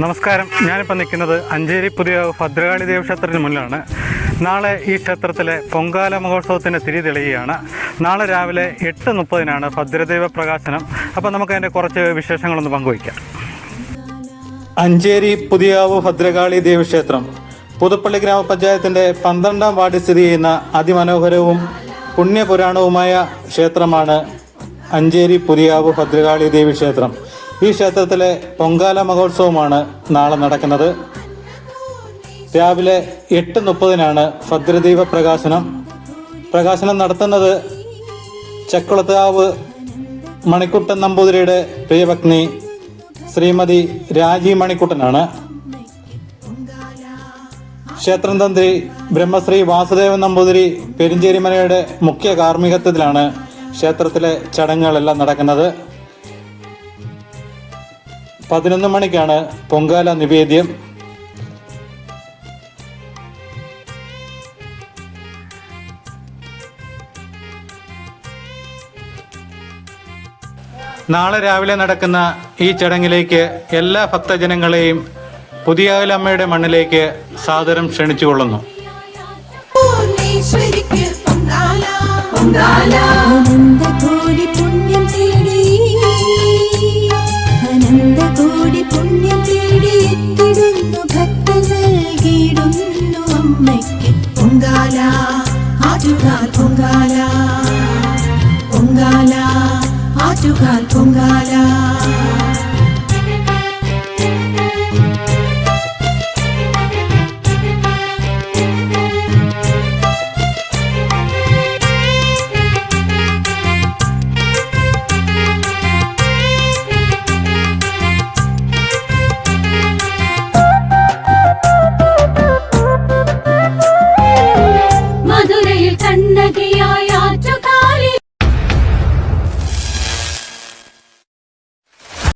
നമസ്കാരം. ഞാനിപ്പോൾ നിൽക്കുന്നത് അഞ്ചേരി പുതിയ ഭദ്രകാളി ദേവക്ഷേത്രത്തിന് മുന്നിലാണ്. നാളെ ഈ ക്ഷേത്രത്തിലെ പൊങ്കാല മഹോത്സവത്തിന് തിരി തെളിയുകയാണ്. നാളെ രാവിലെ 8:30 ഭദ്രദൈവ പ്രകാശനം. അപ്പോൾ നമുക്ക് അതിൻ്റെ കുറച്ച് വിശേഷങ്ങളൊന്ന് പങ്കുവയ്ക്കാം. അഞ്ചേരി പുതിയാവ് ഭദ്രകാളി ദേവക്ഷേത്രം പുതുപ്പള്ളി ഗ്രാമപഞ്ചായത്തിൻ്റെ 12ാം വാർഡിൽ സ്ഥിതി ചെയ്യുന്ന അതിമനോഹരവും പുണ്യപുരാണവുമായ ക്ഷേത്രമാണ് അഞ്ചേരി പുതിയാവ് ഭദ്രകാളി ദേവീക്ഷേത്രം. ഈ ക്ഷേത്രത്തിലെ പൊങ്കാല മഹോത്സവമാണ് നാളെ നടക്കുന്നത്. രാവിലെ 8:30 ഭദ്രദൈവ പ്രകാശനം നടത്തുന്നത് ചക്കുളത്താവ് മണിക്കുട്ടൻ നമ്പൂതിരിയുടെ പ്രിയപത്നി ശ്രീമതി രാജി മണിക്കുട്ടനാണ്. ക്ഷേത്രം തന്ത്രി ബ്രഹ്മശ്രീ വാസുദേവൻ നമ്പൂതിരി പെരിഞ്ചേരിമനയുടെ മുഖ്യ കാർമ്മികത്വത്തിലാണ് ക്ഷേത്രത്തിലെ ചടങ്ങുകളെല്ലാം നടക്കുന്നത്. 11 മണിക്കാണ് പൊങ്കാല നിവേദ്യം. നാളെ രാവിലെ നടക്കുന്ന ഈ ചടങ്ങിലേക്ക് എല്ലാ ഭക്തജനങ്ങളെയും പുതിയാവിലമ്മയുടെ മണ്ണിലേക്ക് സാദരം ക്ഷണിച്ചുകൊള്ളുന്നു. അനന്തകോടി പുണ്യം തേടി എത്തിടുന്നു ഭക്തി.